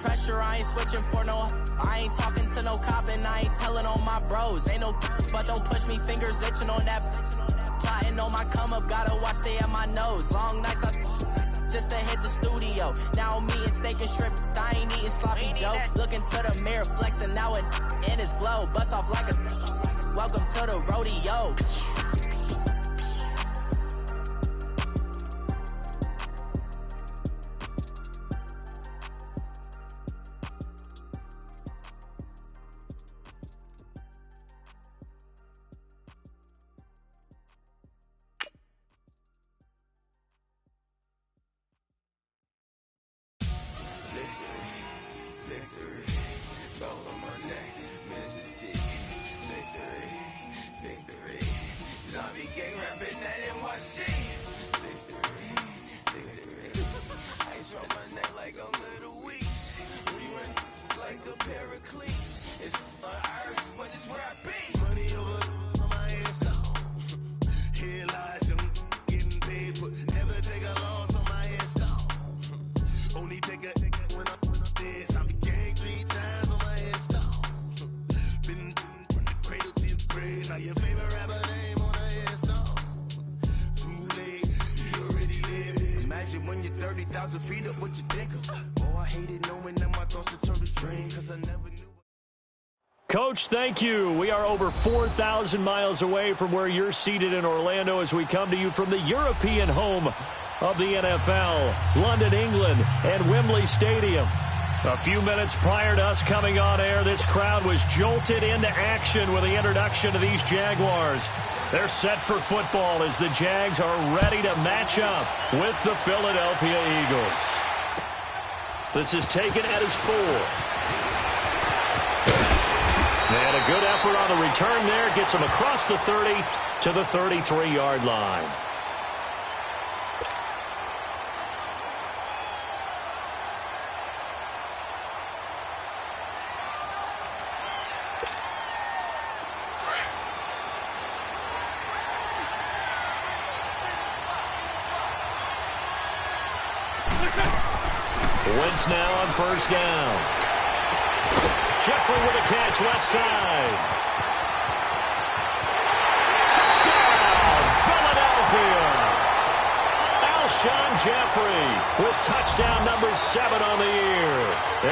pressure, I ain't switching for no. I ain't talking to no cop and I ain't telling on my bros. Ain't no but don't push me, fingers itching on that. Plotting on my come up, gotta watch stay at my nose. Long nights I just to hit the studio. Now I'm eating steak and shrimp, I ain't eating sloppy joe. Looking to the mirror, flexing now and in his glow. Bust off like a welcome to the rodeo. Coach, thank you. We are over 4,000 miles away from where you're seated in Orlando as we come to you from the European home of the NFL, London, England, and Wembley Stadium. A few minutes prior to us coming on air, this crowd was jolted into action with the introduction of these Jaguars. They're set for football as the Jags are ready to match up with the Philadelphia Eagles. This is taken at his 4. And a good effort on the return there. Gets him across the 30 to the 33-yard line. Wentz now on first down. Jeffrey with a catch left side. Touchdown, Philadelphia. Alshon Jeffrey with touchdown number 7 on the year.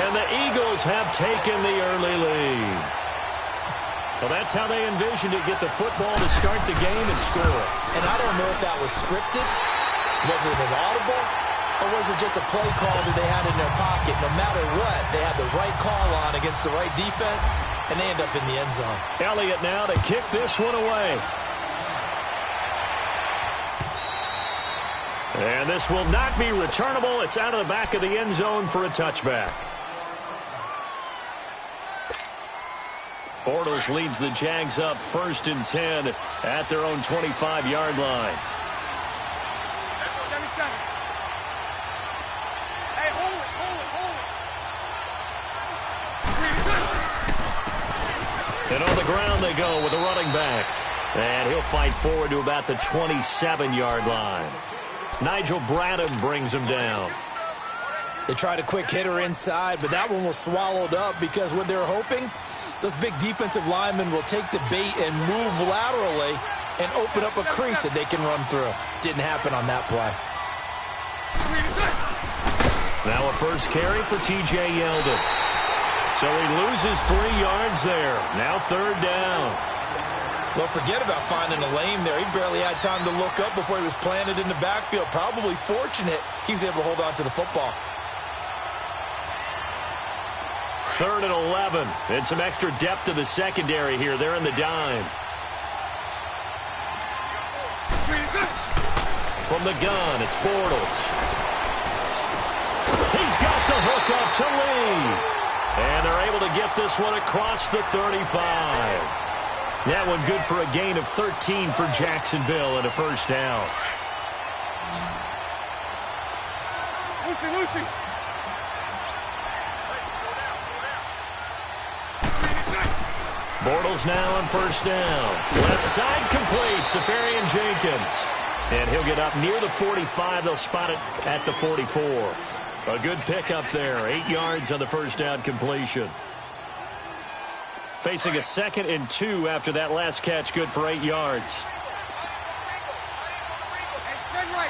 And the Eagles have taken the early lead. Well, that's how they envisioned it, get the football to start the game and score. And I don't know if that was scripted. Was it an audible? Or was it just a play call that they had in their pocket? No matter what, they had the right call on against the right defense, and they end up in the end zone. Elliott now to kick this one away. And this will not be returnable. It's out of the back of the end zone for a touchback. Bortles leads the Jags up 1st and 10 at their own 25-yard line. And on the ground they go with a running back. And he'll fight forward to about the 27-yard line. Nigel Bradham brings him down. They tried a quick hitter inside, but that one was swallowed up because what they're hoping, those big defensive linemen will take the bait and move laterally and open up a crease that they can run through. Didn't happen on that play. Now a first carry for T.J. Yeldon. So he loses 3 yards there. Now 3rd down. Well, forget about finding a lane there. He barely had time to look up before he was planted in the backfield. Probably fortunate he was able to hold on to the football. 3rd and 11. And some extra depth to the secondary here. They're in the dime. From the gun, it's Bortles. He's got the hook up to Lee. And they're able to get this one across the 35. That one good for a gain of 13 for Jacksonville and a first down. Lucy. Bortles now on first down. Left side complete, Safarian Jenkins. And he'll get up near the 45. They'll spot it at the 44. A good pickup there. 8 yards on the first down completion. Facing a 2nd and 2 after that last catch, good for 8 yards. Spread right.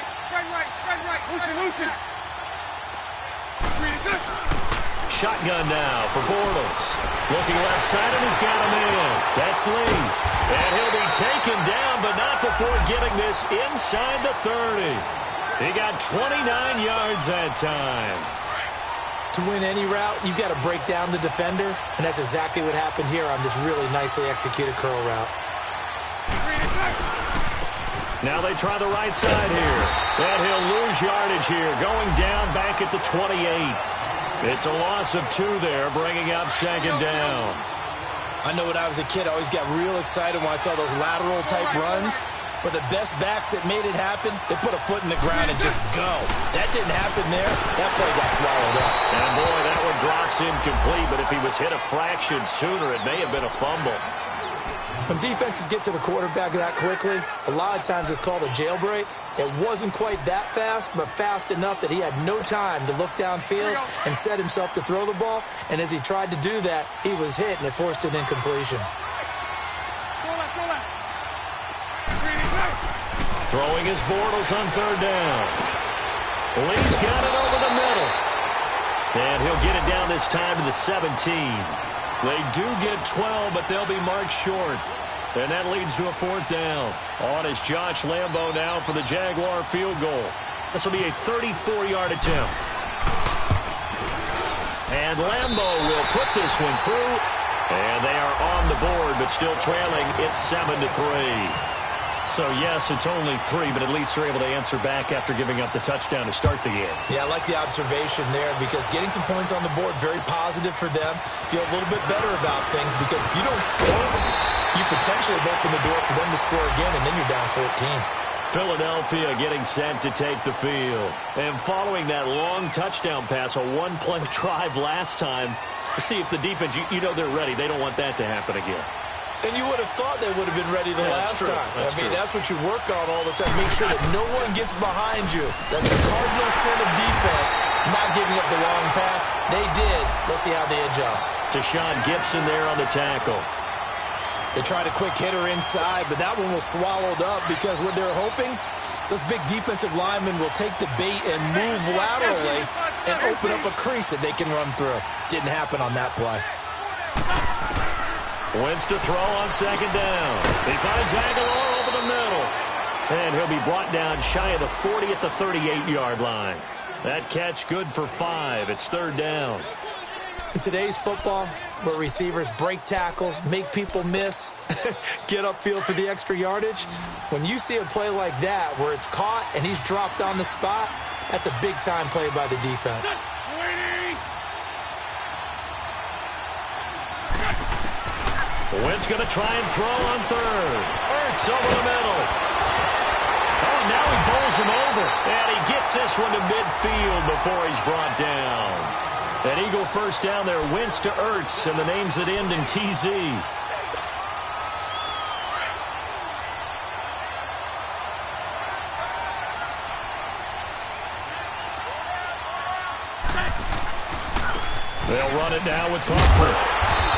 Loosen. Shotgun now for Bortles. Looking left side, and he's got him in. That's Lee. And he'll be taken down, but not before getting this inside the 30. He got 29 yards that time. To win any route, you've got to break down the defender, and that's exactly what happened here on this really nicely executed curl route. Now they try the right side here. And he'll lose yardage here, going down back at the 28. It's a loss of 2 there, bringing up 2nd down. I know when I was a kid, I always got real excited when I saw those lateral-type runs. But the best backs that made it happen, they put a foot in the ground and just go. That didn't happen there. That play got swallowed up. And, boy, that one drops incomplete. But if he was hit a fraction sooner, it may have been a fumble. When defenses get to the quarterback that quickly, a lot of times it's called a jailbreak. It wasn't quite that fast, but fast enough that he had no time to look downfield and set himself to throw the ball. And as he tried to do that, he was hit, and it forced an incompletion. Throwing his Bortles on 3rd down. Lee's got it over the middle. And he'll get it down this time to the 17. They do get 12, but they'll be marked short. And that leads to a 4th down. On is Josh Lambo now for the Jaguar field goal. This will be a 34-yard attempt. And Lambo will put this one through. And they are on the board, but still trailing. It's 7-3. So, yes, it's only 3, but at least they're able to answer back after giving up the touchdown to start the game. Yeah, I like the observation there because getting some points on the board, very positive for them. Feel a little bit better about things because if you don't score, you potentially have opened the door for them to score again, and then you're down 14. Philadelphia getting set to take the field. And following that long touchdown pass, a one-play drive last time, to see if the defense, you know they're ready. They don't want that to happen again. And you would have thought they would have been ready the last time. That's what you work on all the time. Make sure that no one gets behind you. That's the cardinal sin of defense, not giving up the long pass. They did. Let's see how they adjust. Deshaun Gibson there on the tackle. They tried a quick hitter inside, but that one was swallowed up because what they're hoping, those big defensive linemen will take the bait and move laterally and open up a crease that they can run through. Didn't happen on that play. Wentz to throw on 2nd down. He finds Aguilar over the middle. And he'll be brought down shy of the 40 at the 38-yard line. That catch good for 5. It's 3rd down. In today's football, where receivers break tackles, make people miss, get upfield for the extra yardage, when you see a play like that where it's caught and he's dropped on the spot, that's a big-time play by the defense. Wentz going to try and throw on 3rd. Ertz over the middle. Oh, now he bowls him over. And he gets this one to midfield before he's brought down. An Eagle first down there. Wentz to Ertz, and the names that end in TZ. They'll run it now with Comfort.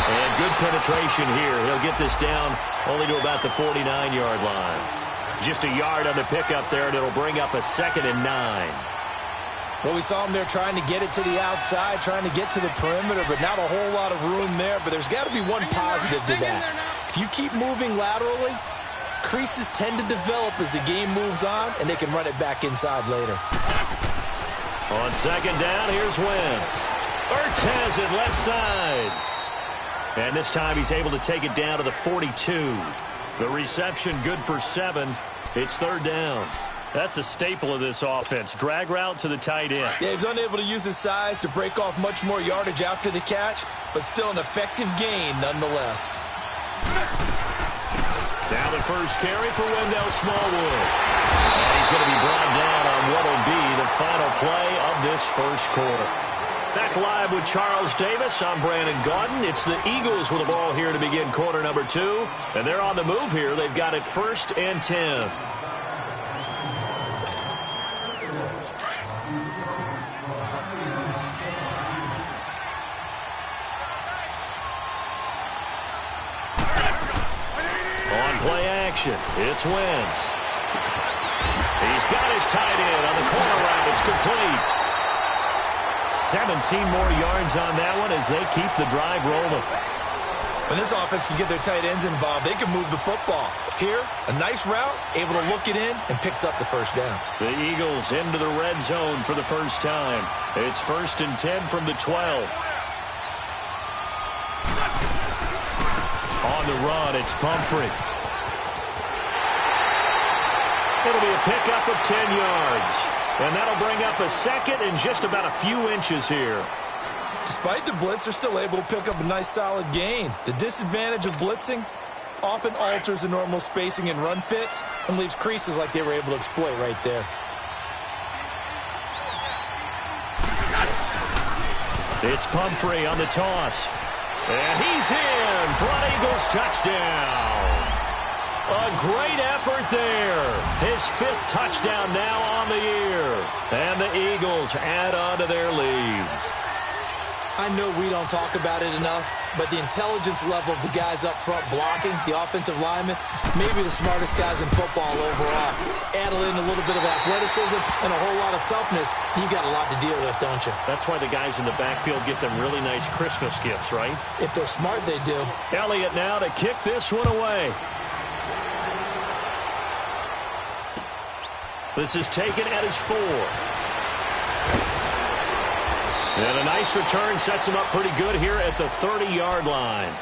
And good penetration here. He'll get this down only to about the 49-yard line. Just a yard on the pickup there, and it'll bring up a 2nd and 9. Well, we saw him there trying to get it to the outside, trying to get to the perimeter, but not a whole lot of room there. But there's got to be one positive to that. If you keep moving laterally, creases tend to develop as the game moves on, and they can run it back inside later. On 2nd down, here's Wentz. Ertz has it left side. And this time he's able to take it down to the 42. The reception good for 7. It's 3rd down. That's a staple of this offense. Drag route to the tight end. Yeah, he's unable to use his size to break off much more yardage after the catch, but still an effective gain nonetheless. Now the first carry for Wendell Smallwood. And he's going to be brought down on what will be the final play of this first quarter. Back live with Charles Davis. I'm Brandon Gaudin. It's the Eagles with the ball here to begin quarter number 2. And they're on the move here. They've got it 1st and 10. formation. It's Wentz. He's got his tight end on the corner route. It's complete. 17 more yards on that one as they keep the drive rolling. When this offense can get their tight ends involved, they can move the football. Here, a nice route, able to look it in, and picks up the first down. The Eagles into the red zone for the first time. It's 1st and 10 from the 12. On the run, it's Pumphrey. It'll be a pickup of 10 yards. And that'll bring up a second and just about a few inches here. Despite the blitz, they're still able to pick up a nice solid gain. The disadvantage of blitzing often alters the normal spacing and run fits and leaves creases like they were able to exploit right there. It's Pumphrey on the toss. And he's in for an Eagles touchdown. A great effort there. His 5th touchdown now on the year. And the Eagles add on to their lead. I know we don't talk about it enough, but the intelligence level of the guys up front blocking, the offensive linemen, maybe the smartest guys in football overall. Add in a little bit of athleticism and a whole lot of toughness, you got a lot to deal with, don't you? That's why the guys in the backfield get them really nice Christmas gifts, right? If they're smart, they do. Elliott now to kick this one away. This is taken at his 4. And a nice return sets him up pretty good here at the 30-yard line.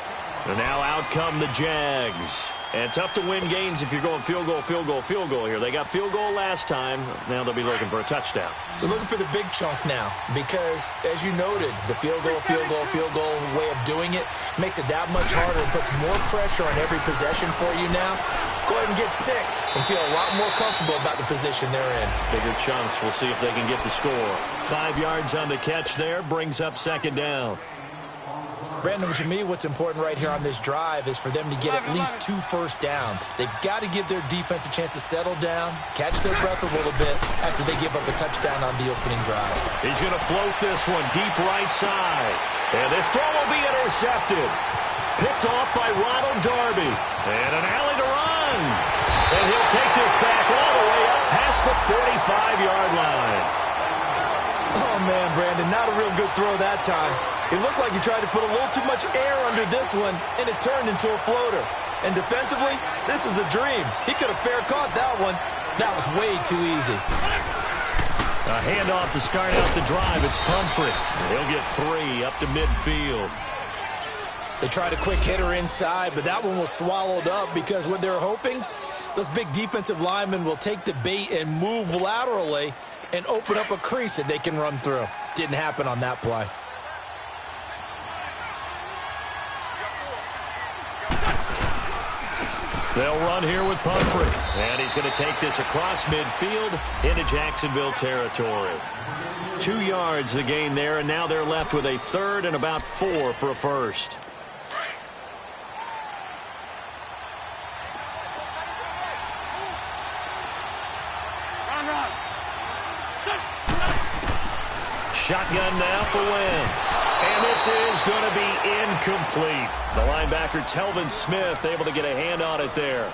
And now out come the Jags. And tough to win games if you're going field goal, field goal, field goal here. They got field goal last time. Now they'll be looking for a touchdown. They're looking for the big chunk now because, as you noted, the field goal way of doing it makes it that much harder and puts more pressure on every possession for you now. Go ahead and get 6 and feel a lot more comfortable about the position they're in. Bigger chunks. We'll see if they can get the score. 5 yards on the catch there brings up 2nd down. Brandon, to me, what's important right here on this drive is for them to get at least 2 first downs. They've got to give their defense a chance to settle down, catch their breath a little bit after they give up a touchdown on the opening drive. He's going to float this one deep right side. And this throw will be intercepted. Picked off by Ronald Darby. And an alley to run. And he'll take this back all the way up past the 45-yard line. Oh, man, Brandon, not a real good throw that time. It looked like he tried to put a little too much air under this one, and it turned into a floater. And defensively, this is a dream. He could have fair caught that one. That was way too easy. A handoff to start out the drive. It's Pumphrey. He'll get 3 up to midfield. They tried a quick hitter inside, but that one was swallowed up because what they're hoping, those big defensive linemen will take the bait and move laterally and open up a crease that they can run through. Didn't happen on that play. They'll run here with Pumphrey. And he's going to take this across midfield into Jacksonville territory. 2 yards the gain there, and now they're left with a 3rd and about 4 for a first. Shotgun now for Wentz. And this is going to be incomplete. The linebacker, Telvin Smith, able to get a hand on it there.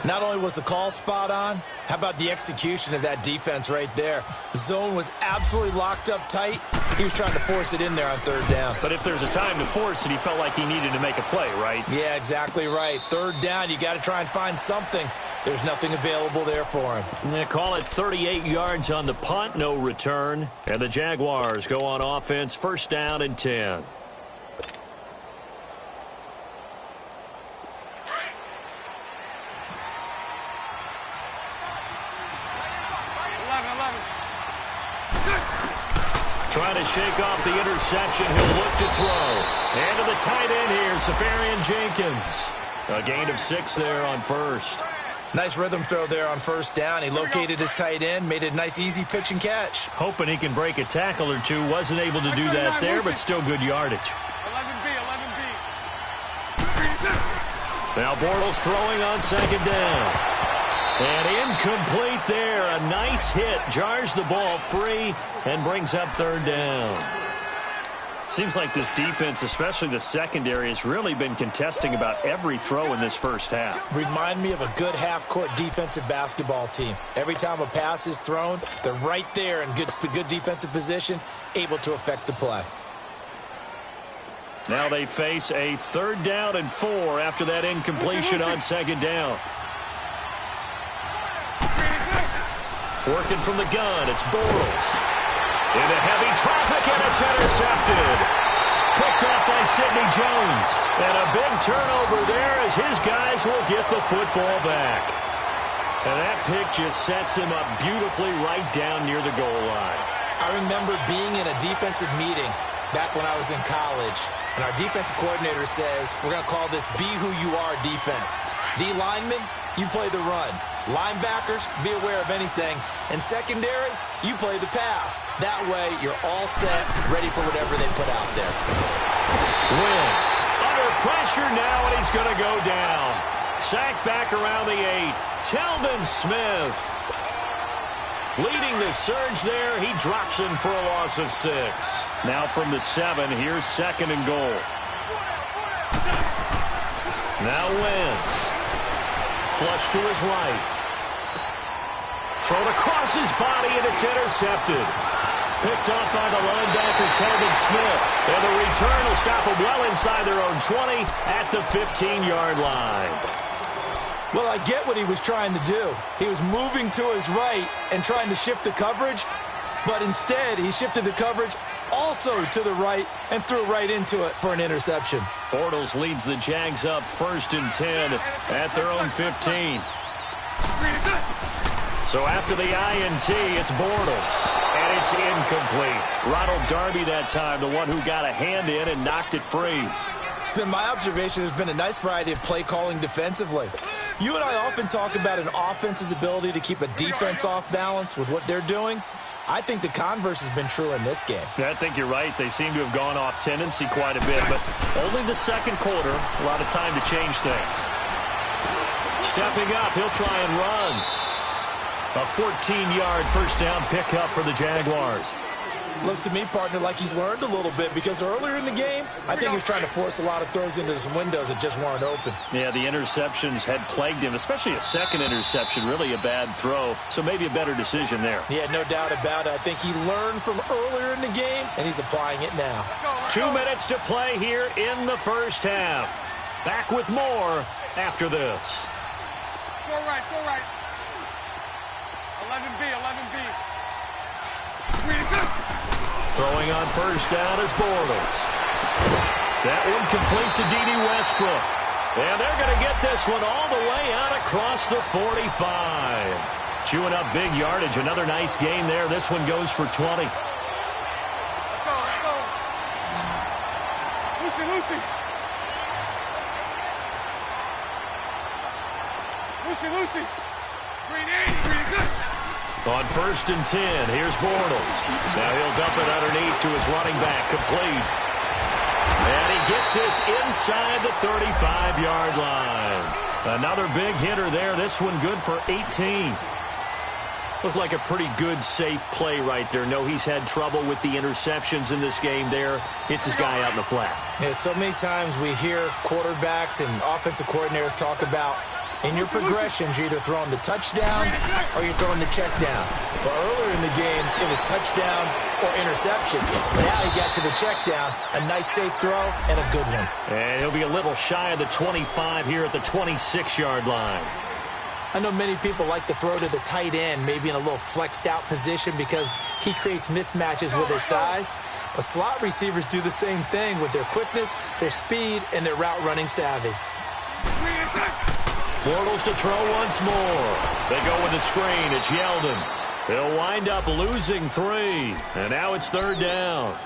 Not only was the call spot on, how about the execution of that defense right there? The zone was absolutely locked up tight. He was trying to force it in there on 3rd down. But if there's a time to force it, he felt like he needed to make a play, right? Yeah, exactly right. 3rd down, you got to try and find something. There's nothing available there for him. Yeah, call it 38 yards on the punt, no return. And the Jaguars go on offense, 1st down and 10. Trying to shake off the interception. He'll look to throw. And to the tight end here, Safarian Jenkins. A gain of 6 there on 1st. Nice rhythm throw there on 1st down. He located his tight end, made a nice easy pitch and catch. Hoping he can break a tackle or two. Wasn't able to do that there, but still good yardage. 11B. Now Bortles throwing on 2nd down. And incomplete there. A nice hit. Jars the ball free and brings up 3rd down. Seems like this defense, especially the secondary, has really been contesting about every throw in this first half. Remind me of a good half-court defensive basketball team. Every time a pass is thrown, they're right there in good defensive position, able to affect the play. Now they face a 3rd down and 4 after that incompletion on 2nd down. Working from the gun, it's Bortles. Into heavy traffic, and it's intercepted. Picked off by Sidney Jones. And a big turnover there as his guys will get the football back. And that pick just sets him up beautifully right down near the goal line. I remember being in a defensive meeting back when I was in college, and our defensive coordinator says, we're going to call this be who you are defense. D linemen, you play the run. Linebackers, be aware of anything. And secondary, you play the pass. That way, you're all set, ready for whatever they put out there. Wentz under pressure now, and he's going to go down. Sacked back around the 8. Telvin Smith leading the surge there. He drops him for a loss of 6. Now from the 7, here's 2nd and goal. Now Wentz. Flush to his right. Thrown across his body, and it's intercepted. Picked off by the linebacker, Telvin Smith. And the return will stop them well inside their own 20 at the 15-yard line. Well, I get what he was trying to do. He was moving to his right and trying to shift the coverage, but instead he shifted the coverage also to the right and threw right into it for an interception. Bortles leads the Jags up 1st and 10 at their own 15. So after the INT, it's Bortles, and it's incomplete. Ronald Darby that time, the one who got a hand in and knocked it free. It's been my observation there's been a nice variety of play calling defensively. You and I often talk about an offense's ability to keep a defense off balance with what they're doing. I think the converse has been true in this game. Yeah, I think you're right. They seem to have gone off tendency quite a bit, but only the 2nd quarter, a lot of time to change things. Stepping up, he'll try and run. A 14-yard 1st down pickup for the Jaguars. Looks to me, partner, like he's learned a little bit because earlier in the game, I think he was trying to force a lot of throws into some windows that just weren't open. Yeah, the interceptions had plagued him, especially a 2nd interception, really a bad throw. So maybe a better decision there. Yeah, no doubt about it. I think he learned from earlier in the game, and he's applying it now. 2 minutes to play here in the first half. Back with more after this. So right, so right. 11B, 11B. Throwing on 1st down is Bortles. That one complete to D.D. Westbrook. And they're going to get this one all the way out across the 45. Chewing up big yardage. Another nice gain there. This one goes for 20. Let's go, let's go. Lucy, Lucy. Lucy, Lucy. Green 80, green good. On 1st and 10, here's Bortles. Now he'll dump it underneath to his running back, complete. And he gets this inside the 35-yard line. Another big hitter there. This one good for 18. Looked like a pretty good, safe play right there. No, he's had trouble with the interceptions in this game there. Hits his guy out in the flat. Yeah, so many times we hear quarterbacks and offensive coordinators talk about in your progressions, you're either throwing the touchdown or you're throwing the check down. But earlier in the game, it was touchdown or interception. Now he got to the check down, a nice safe throw, and a good one. And he'll be a little shy of the 25 here at the 26-yard line. I know many people like to throw to the tight end, maybe in a little flexed out position because he creates mismatches with his size. But slot receivers do the same thing with their quickness, their speed, and their route running savvy. Bortles to throw once more. They go with the screen. It's Yeldon. They'll wind up losing 3. And now it's 3rd down.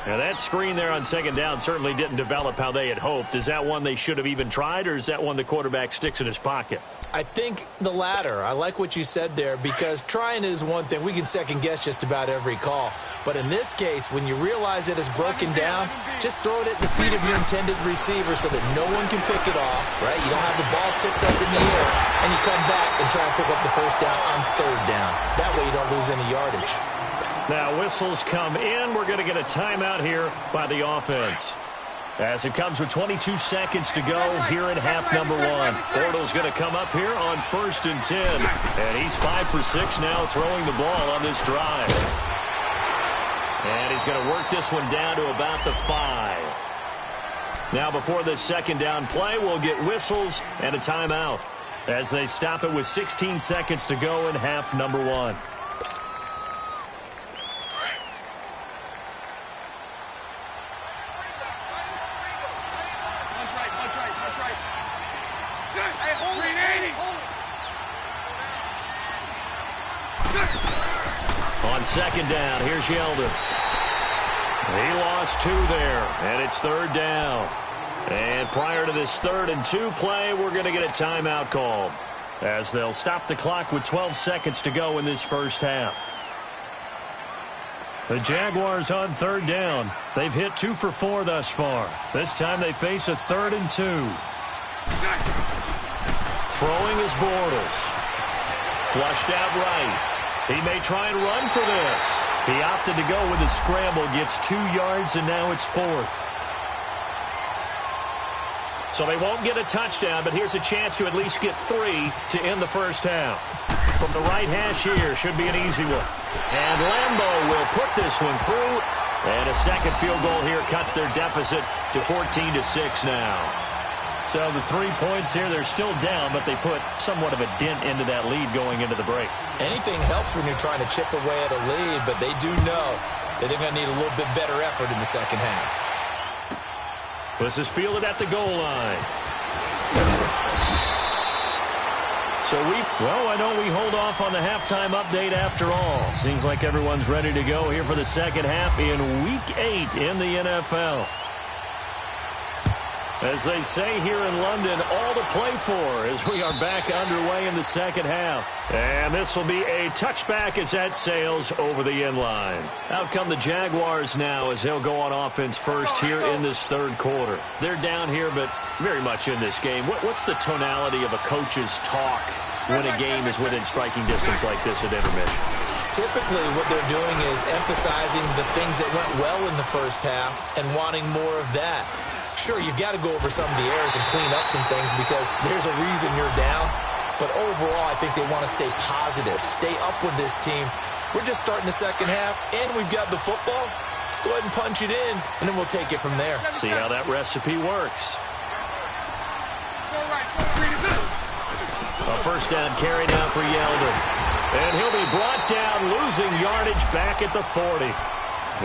Now that screen there on 2nd down certainly didn't develop how they had hoped. Is that one they should have even tried, or is that one the quarterback sticks in his pocket? I think the latter. I like what you said there because trying is one thing. We can second guess just about every call. But in this case, when you realize it is broken down, just throw it at the feet of your intended receiver so that no one can pick it off, right? You don't have the ball tipped up in the air, and you come back and try and pick up the 1st down on 3rd down. That way you don't lose any yardage. Now whistles come in. We're going to get a timeout here by the offense. As it comes with 22 seconds to go here in half number one. Bortles going to come up here on 1st and 10. And he's 5 for 6 now throwing the ball on this drive. And he's going to work this one down to about the 5. Now before this second down play, we'll get whistles and a timeout as they stop it with 16 seconds to go in half number one. On second down, here's Yeldon. He lost 2 there, and it's 3rd down. And prior to this 3rd and 2 play, we're going to get a timeout called as they'll stop the clock with 12 seconds to go in this first half. The Jaguars on 3rd down. They've hit 2 for 4 thus far. This time they face a 3rd and 2. Throwing is Bortles. Flushed out right. He may try and run for this. He opted to go with a scramble, gets 2 yards, and now it's 4th. So they won't get a touchdown, but here's a chance to at least get 3 to end the first half. From the right hash here, should be an easy one. And Lambeau will put this one through. And a second field goal here cuts their deficit to 14-6 now. So the 3 points here, they're still down, but they put somewhat of a dent into that lead going into the break. Anything helps when you're trying to chip away at a lead, but they do know that they're going to need a little bit better effort in the second half. This is fielded at the goal line. So I know we hold off on the halftime update after all. Seems like everyone's ready to go here for the second half in Week 8 in the NFL. As they say here in London, all to play for as we are back underway in the second half. And this will be a touchback as that sails over the end line. Out come the Jaguars now as they'll go on offense first here in this 3rd quarter. They're down here, but very much in this game. What's the tonality of a coach's talk when a game is within striking distance like this at intermission? Typically, what they're doing is emphasizing the things that went well in the first half and wanting more of that. Sure, you've got to go over some of the errors and clean up some things because there's a reason you're down. But overall, I think they want to stay positive, stay up with this team. We're just starting the second half, and we've got the football. Let's go ahead and punch it in, and then we'll take it from there. See how that recipe works. A first down carry now for Yeldon. And he'll be brought down, losing yardage back at the 40.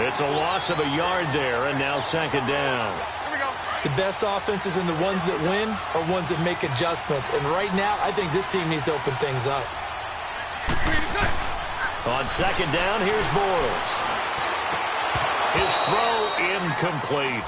It's a loss of a yard there, and now second down. The best offenses and the ones that win are ones that make adjustments. And right now, I think this team needs to open things up. On second down, here's Bortles. His throw incomplete.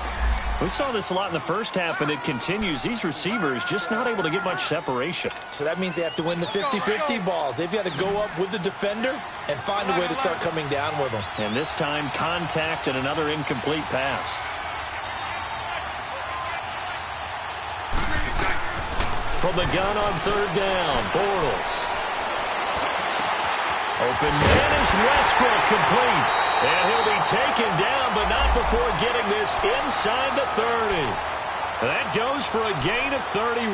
We saw this a lot in the first half, and it continues. These receivers just not able to get much separation. So that means they have to win the 50-50 balls. They've got to go up with the defender and find a way to start coming down with them. And this time, contact and another incomplete pass. From the gun on third down, Bortles. Open man is Westbrook, complete. And he'll be taken down, but not before getting this inside the 30. That goes for a gain of 31.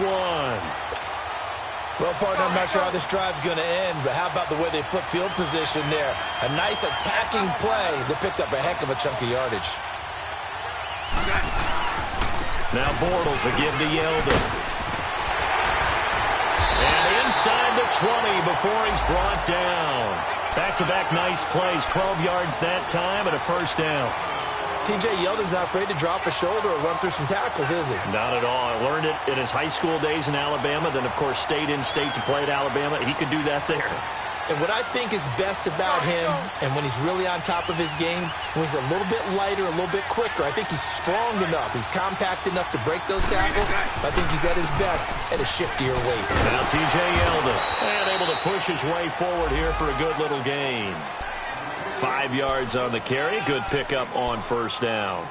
Well, partner, I'm not sure how this drive's going to end, but how about the way they flip field position there? A nice attacking play that picked up a heck of a chunk of yardage. Now Bortles will give to Yeldon. And inside the 20 before he's brought down. Back-to-back nice plays, 12 yards that time and a first down. T.J. Yeldon's not afraid to drop a shoulder or run through some tackles, is he? Not at all. I learned it in his high school days in Alabama, then, of course, stayed in state to play at Alabama. He could do that there. And what I think is best about him, and when he's really on top of his game, when he's a little bit lighter, a little bit quicker, I think he's strong enough. He's compact enough to break those tackles. I think he's at his best at a shiftier weight. Now T.J. Yeldon, and able to push his way forward here for a good little gain. 5 yards on the carry. Good pickup on first down.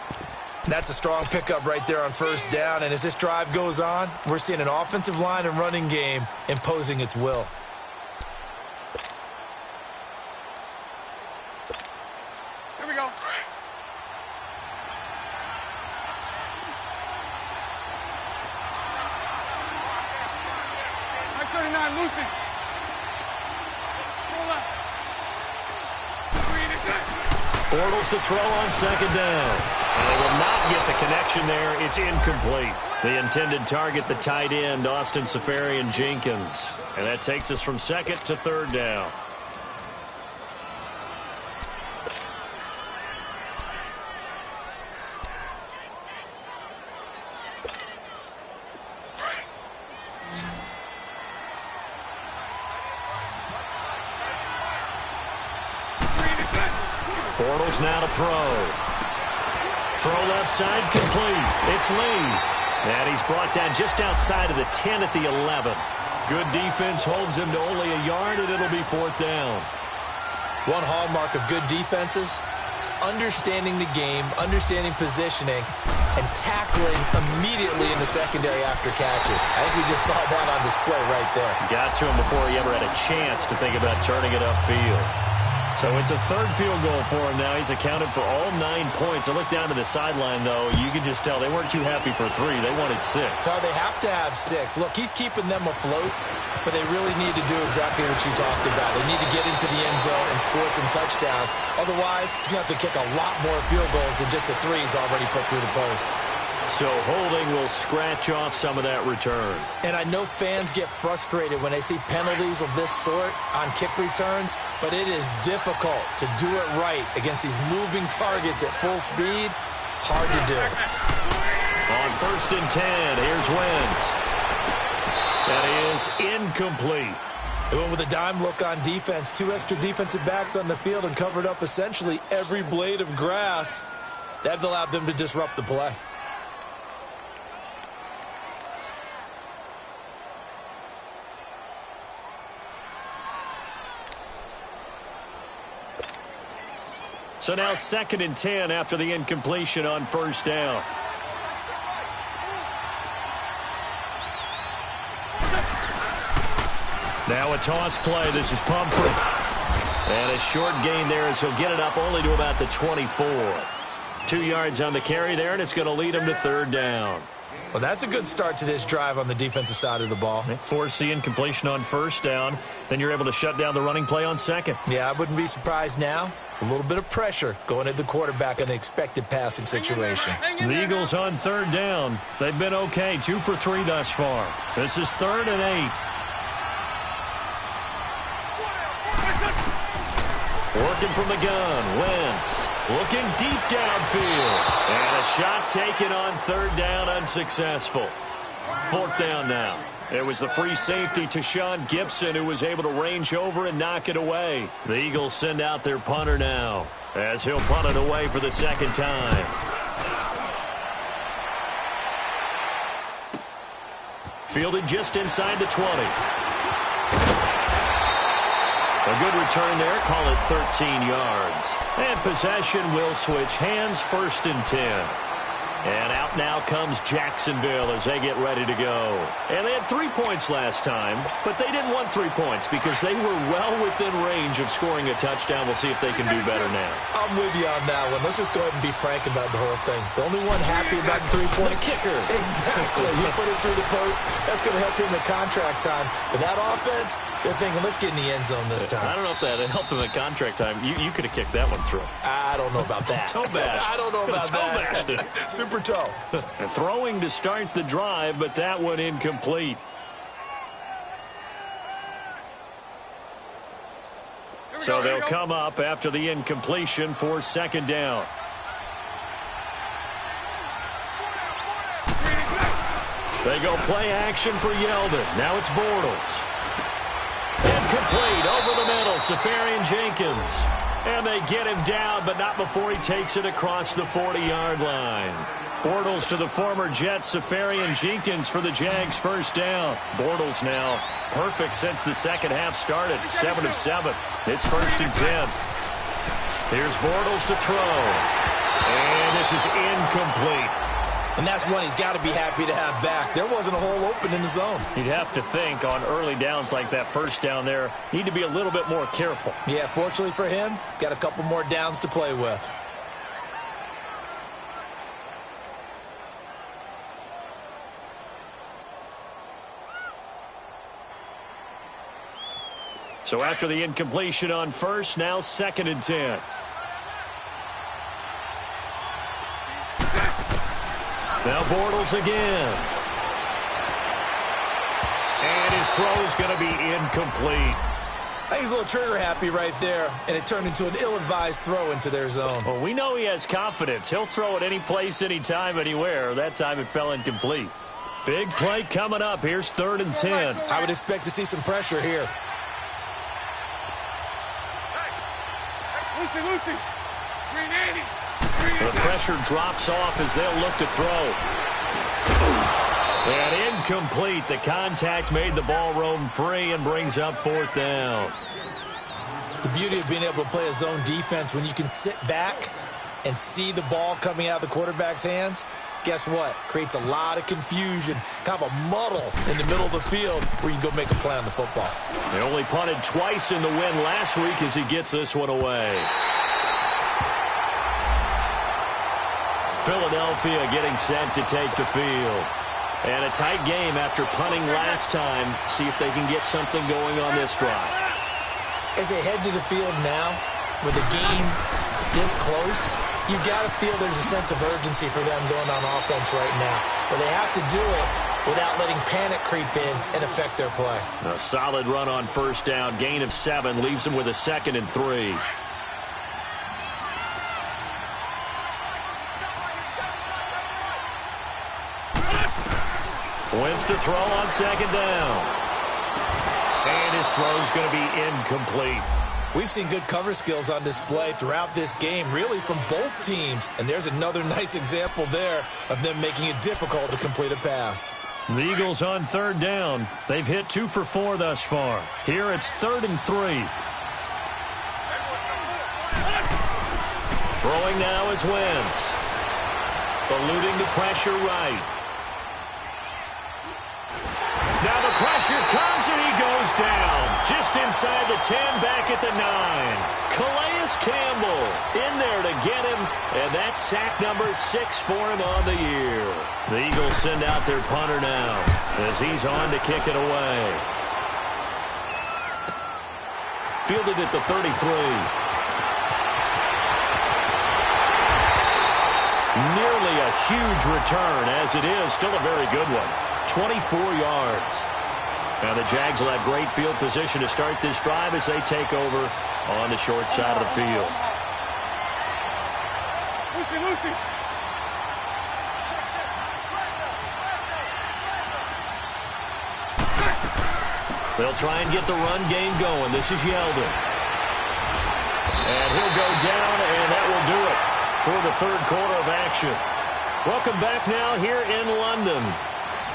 That's a strong pickup right there on first down. And as this drive goes on, we're seeing an offensive line and running game imposing its will. 39, Lucy. Roll up. Green is it. Bortles to throw on second down. And they will not get the connection there. It's incomplete. The intended target, the tight end, Austin Seferian-Jenkins. And that takes us from second to third down. Bortles now to throw. Throw left side, complete. It's Lee. And he's brought down just outside of the 10 at the 11. Good defense holds him to only a yard, and it'll be fourth down. One hallmark of good defenses is understanding the game, understanding positioning, and tackling immediately in the secondary after catches. I think we just saw that on display right there. Got to him before he ever had a chance to think about turning it upfield. So it's a third field goal for him now. He's accounted for all 9 points. I look down to the sideline, though. You can just tell they weren't too happy for 3. They wanted 6. So they have to have 6. Look, he's keeping them afloat, but they really need to do exactly what you talked about. They need to get into the end zone and score some touchdowns. Otherwise, he's going to have to kick a lot more field goals than just the 3 he's already put through the post. So holding will scratch off some of that return. And I know fans get frustrated when they see penalties of this sort on kick returns, but it is difficult to do it right against these moving targets at full speed. Hard to do. On 1st and 10, here's Wentz. That is incomplete. They went with a dime look on defense. 2 extra defensive backs on the field and covered up essentially every blade of grass. That allowed them to disrupt the play. So now 2nd and 10 after the incompletion on 1st down. Now a toss play. This is Pumphrey. And a short gain there as he'll get it up only to about the 24. 2 yards on the carry there, and it's going to lead him to 3rd down. Well, that's a good start to this drive on the defensive side of the ball. They force the incompletion on 1st down. Then you're able to shut down the running play on 2nd. Yeah, I wouldn't be surprised now. A little bit of pressure going at the quarterback in the expected passing situation. The Eagles on 3rd down. They've been okay. 2 for 3 thus far. This is 3rd and 8. Working from the gun. Wentz looking deep downfield. And a shot taken on 3rd down, unsuccessful. 4th down now. It was the free safety to Sean Gibson who was able to range over and knock it away. The Eagles send out their punter now as he'll punt it away for the 2nd time. Fielded just inside the 20. A good return there. Call it 13 yards. And possession will switch hands. 1st and 10. And out now comes Jacksonville as they get ready to go. And they had 3 points last time, but they didn't want 3 points because they were well within range of scoring a touchdown. We'll see if they can do better now. I'm with you on that one. Let's just go ahead and be frank about the whole thing. The only one happy about the 3-point. The kicker. Exactly. He put it through the post. That's going to help him in contract time. But that offense, they're thinking, let's get in the end zone this time. I don't know if that helped him in contract time. You could have kicked that one through. I don't know about that. Toe bash. I don't know about that. Toe Super toe. Throwing to start the drive, but that one incomplete. So they'll come up after the incompletion for 2nd down. They go play action for Yeldon. Now it's Bortles. Incomplete over the middle. Seferian-Jenkins. And they get him down, but not before he takes it across the 40-yard line. Bortles to the former Jet, Seferian-Jenkins for the Jags' 1st down. Bortles now perfect since the 2nd half started. 7 of 7. It's 1st and 10. Here's Bortles to throw. And this is incomplete. And that's one he's got to be happy to have back. There wasn't a hole open in the zone. You'd have to think on early downs like that 1st down there, need to be a little bit more careful. Yeah, fortunately for him, got a couple more downs to play with. So after the incompletion on first, now 2nd and 10. Now Bortles again. And his throw is going to be incomplete. I think he's a little trigger happy right there, and it turned into an ill-advised throw into their zone. Well, we know he has confidence. He'll throw it any place, anytime, anywhere. That time it fell incomplete. Big play coming up. Here's 3rd and 10. I would expect to see some pressure here. Lucy. Green 80. The pressure drops off as they'll look to throw. And incomplete. The contact made the ball roam free and brings up 4th down. The beauty of being able to play a zone defense when you can sit back and see the ball coming out of the quarterback's hands, guess what? Creates a lot of confusion, kind of a muddle in the middle of the field where you can go make a play on the football. They only punted twice in the win last week as he gets this one away. Philadelphia getting set to take the field. And a tight game after punting last time. See if they can get something going on this drive. As they head to the field now, with the game this close, you've got to feel there's a sense of urgency for them going on offense right now. But they have to do it without letting panic creep in and affect their play. A solid run on 1st down. Gain of 7 leaves them with a 2nd and 3. Wentz to throw on 2nd down. And his throw's going to be incomplete. We've seen good cover skills on display throughout this game, really from both teams. And there's another nice example there of them making it difficult to complete a pass. The Eagles on 3rd down. They've hit 2 for 4 thus far. Here it's 3rd and 3. Throwing now is Wentz. Eluding the pressure right. Now the pressure comes and he goes down. Just inside the 10, back at the 9. Calais Campbell in there to get him. And that's sack number 6 for him on the year. The Eagles send out their punter now as he's on to kick it away. Fielded at the 33. Nearly a huge return, as it is still a very good one. 24 yards. Now the Jags will have great field position to start this drive as they take over on the short side of the field. Lucy. They'll try and get the run game going. This is Yeldon. And he'll go down, and that will do it for the 3rd quarter of action. Welcome back now here in London.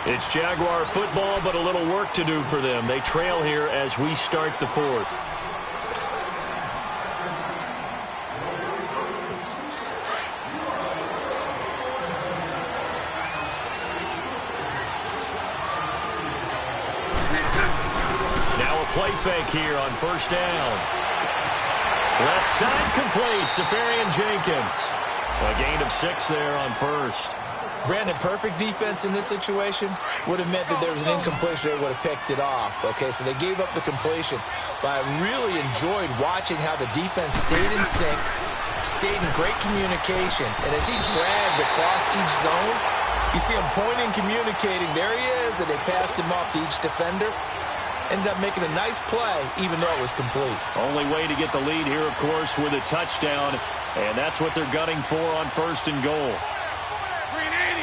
It's Jaguar football, but a little work to do for them. They trail here as we start the 4th. Now a play fake here on 1st down. Left side complete. Safarian Jenkins. A gain of 6 there on 1st. Brandon, perfect defense in this situation would have meant that there was an incompletion. They would have picked it off. Okay, so they gave up the completion. But I really enjoyed watching how the defense stayed in sync, stayed in great communication. And as he dragged across each zone, you see him pointing, communicating. There he is, and they passed him off to each defender. Ended up making a nice play, even though it was complete. Only way to get the lead here, of course, with a touchdown. And that's what they're gunning for on 1st and goal. Green 80.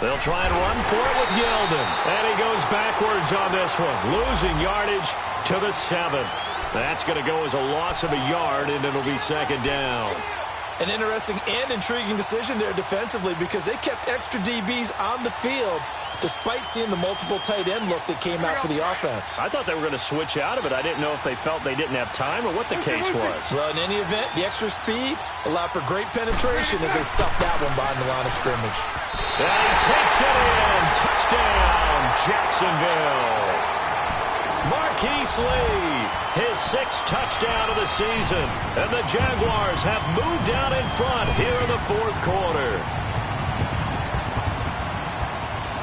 They'll try and run for it with Yeldon. And he goes backwards on this one, losing yardage to the 7. That's going to go as a loss of a yard, and it'll be 2nd down. An interesting and intriguing decision there defensively because they kept extra DBs on the field despite seeing the multiple tight end look that came out for the offense. I thought they were going to switch out of it. I didn't know if they felt they didn't have time or what the case was. Well, in any event, the extra speed allowed for great penetration as they stuffed that one behind the line of scrimmage. And he takes it in. Touchdown, Jacksonville. Marquise Lee, his 6th touchdown of the season. And the Jaguars have moved out in front here in the 4th quarter.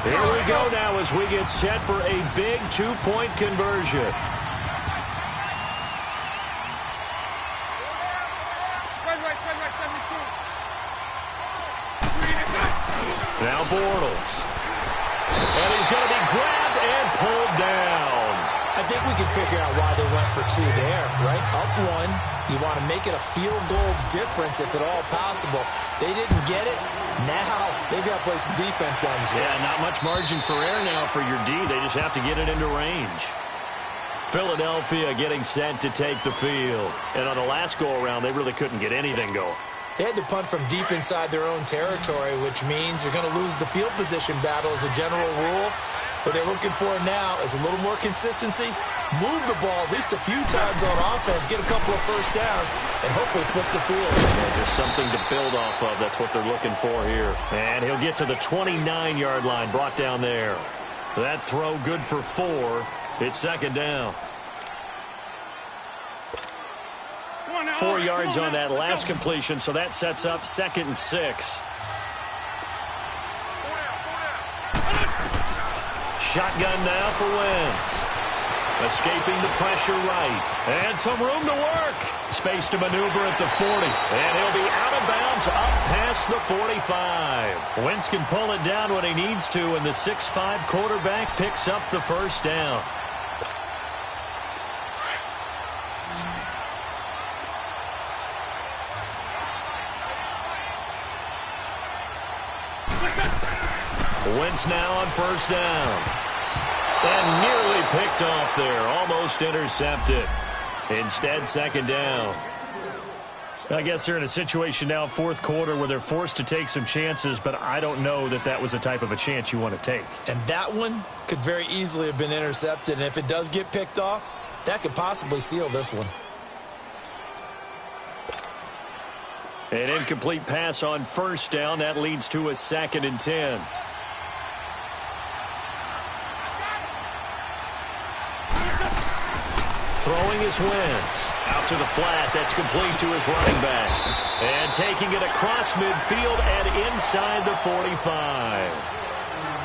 Here we go now as we get set for a big two-point conversion. Now Bortles. And he's going to be grabbed and pulled down. I think we can figure out why they went for two there, right? Up one, you want to make it a field goal difference if at all possible. They didn't get it. Now they've got to play some defense down the stretch. Yeah, not much margin for error now for your D. They just have to get it into range. Philadelphia getting set to take the field. And on the last go-around, they really couldn't get anything going. They had to punt from deep inside their own territory, which means you're going to lose the field position battle as a general rule. What they're looking for now is a little more consistency, move the ball at least a few times on offense, get a couple of first downs, and hopefully flip the field. Yeah, just something to build off of. That's what they're looking for here. And he'll get to the 29-yard line, brought down there. That throw good for 4. It's second down. 4 yards on that last completion, so that sets up 2nd and 6. Shotgun now for Wentz. Escaping the pressure right. And some room to work. Space to maneuver at the 40. And he'll be out of bounds up past the 45. Wentz can pull it down when he needs to, and the 6'5" quarterback picks up the first down. Wentz now on first down. And nearly picked off there. Almost intercepted. Instead, second down. I guess they're in a situation now, fourth quarter, where they're forced to take some chances, but I don't know that that was the type of a chance you want to take. And that one could very easily have been intercepted. And if it does get picked off, that could possibly seal this one. An incomplete pass on first down. That leads to a 2nd and 10. Throwing is Wentz. Out to the flat. That's complete to his running back. And taking it across midfield and inside the 45.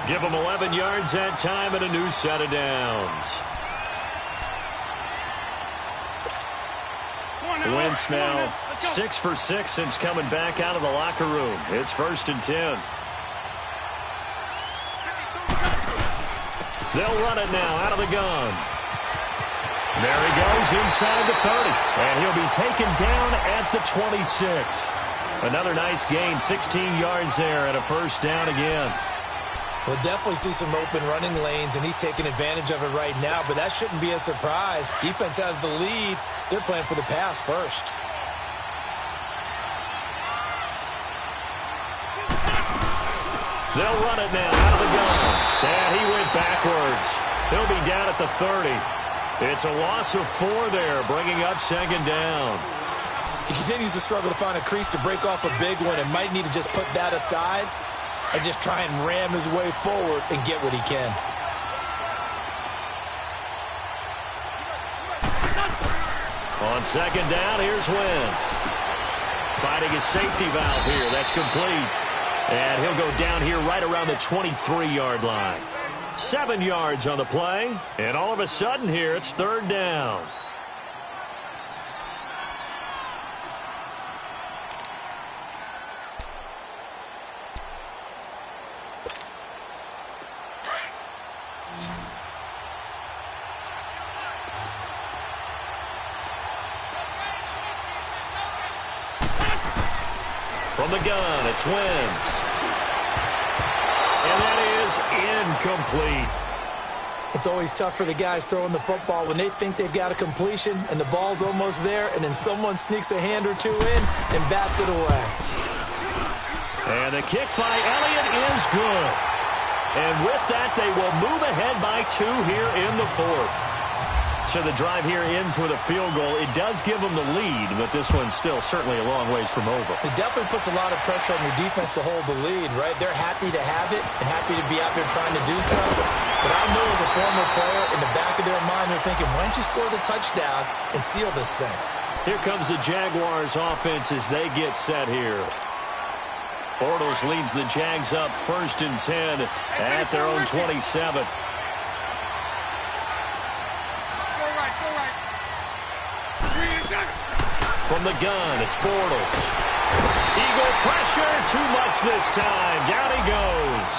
Give him 11 yards that time and a new set of downs. Wentz now 6 for 6 since coming back out of the locker room. It's 1st and 10. They'll run it now out of the gun. There he goes inside the 30. And he'll be taken down at the 26. Another nice gain, 16 yards there and a first down again. We'll definitely see some open running lanes, and he's taking advantage of it right now, but that shouldn't be a surprise. Defense has the lead. They're playing for the pass first. They'll run it now out of the gun. And he went backwards. He'll be down at the 30. It's a loss of 4 there, bringing up second down. He continues to struggle to find a crease to break off a big one and might need to just put that aside and just try and ram his way forward and get what he can. On second down, here's Wentz. Finding his safety valve here. That's complete. And he'll go down here right around the 23-yard line. 7 yards on the play. And all of a sudden here, it's third down. From the gun, it's Wentz. And that is incomplete. It's always tough for the guys throwing the football when they think they've got a completion and the ball's almost there, and then someone sneaks a hand or two in and bats it away. And the kick by Elliott is good. And with that, they will move ahead by 2 here in the fourth. So the drive here ends with a field goal. It does give them the lead, but this one's still certainly a long ways from over. It definitely puts a lot of pressure on your defense to hold the lead, right? They're happy to have it and happy to be out there trying to do so. But I know as a former player, in the back of their mind, they're thinking, why don't you score the touchdown and seal this thing? Here comes the Jaguars offense as they get set here. Bortles leads the Jags up 1st and 10 at their own 27. From the gun, it's Bortles. Eagle pressure, too much this time. Down he goes.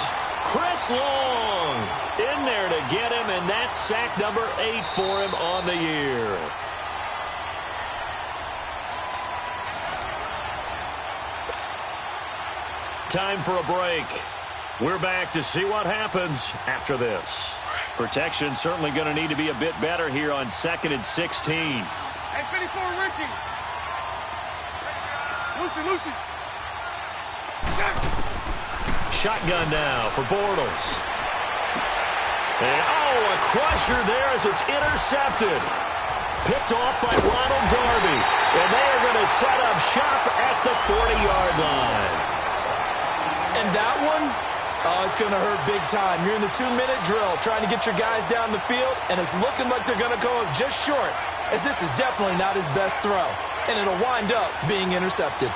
Chris Long in there to get him, and that's sack number 8 for him on the year. Time for a break. We're back to see what happens after this. Protection certainly going to need to be a bit better here on 2nd and 16. Hey, 54, Ricky. Lucy. Shotgun now for Bortles. And, oh, a crusher there as it's intercepted. Picked off by Ronald Darby. And they are going to set up shop at the 40-yard line. And that one, it's going to hurt big time. You're in the 2-minute drill trying to get your guys down the field, and it's looking like they're going to go just short, as this is definitely not his best throw. And it'll wind up being intercepted.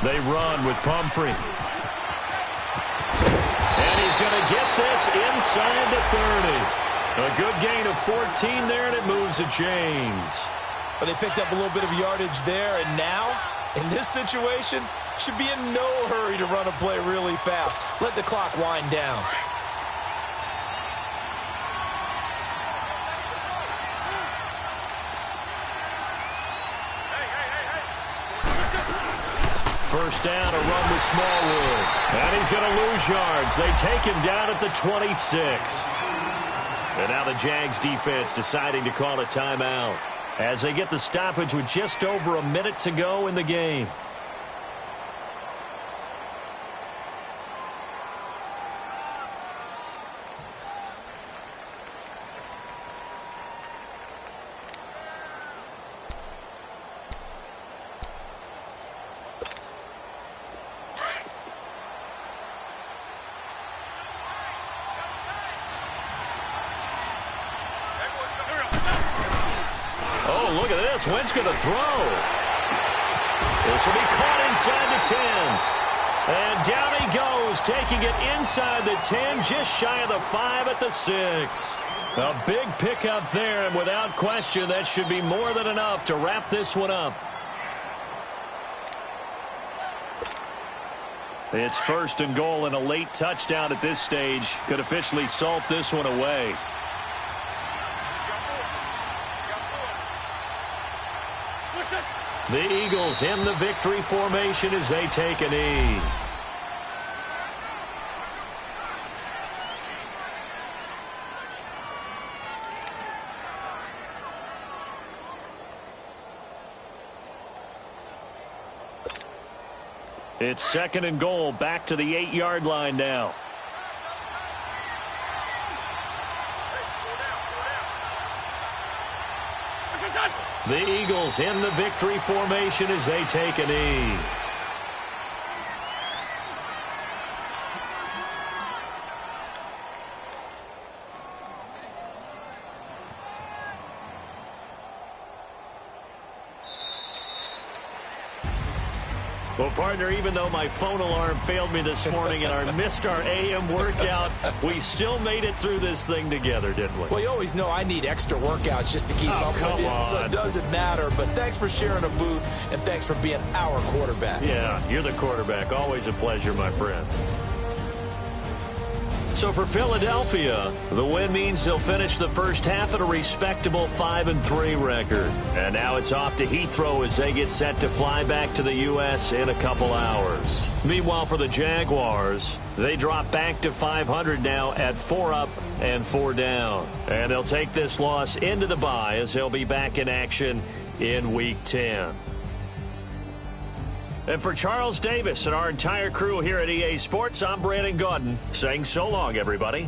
They run with Pumphrey. And he's going to get this inside the 30. A good gain of 14 there, and it moves the chains. But they picked up a little bit of yardage there, and now, in this situation, should be in no hurry to run a play really fast. Let the clock wind down. First down, a run with Smallwood. And he's going to lose yards. They take him down at the 26. And now the Jags defense deciding to call a timeout as they get the stoppage with just over a minute to go in the game. Look at this. Wentz going to throw. This will be caught inside the 10. And down he goes, taking it inside the 10, just shy of the 5 at the 6. A big pickup there, and without question, that should be more than enough to wrap this one up. It's 1st and goal, and a late touchdown at this stage could officially salt this one away. The Eagles in the victory formation as they take a knee. It's 2nd and goal, back to the 8-yard line now. The Eagles in the victory formation as they take a knee. Well, partner, even though my phone alarm failed me this morning and I missed our AM workout, we still made it through this thing together, didn't we? Well, you always know I need extra workouts just to keep up with it, so it doesn't matter. But thanks for sharing a booth, and thanks for being our quarterback. Yeah, you're the quarterback. Always a pleasure, my friend. So for Philadelphia, the win means they'll finish the first half at a respectable 5-3 record. And now it's off to Heathrow as they get set to fly back to the U.S. in a couple hours. Meanwhile, for the Jaguars, they drop back to 500 now at 4 up and 4 down. And they'll take this loss into the bye as they'll be back in action in Week 10. And for Charles Davis and our entire crew here at EA Sports, I'm Brandon Gaudin saying so long, everybody.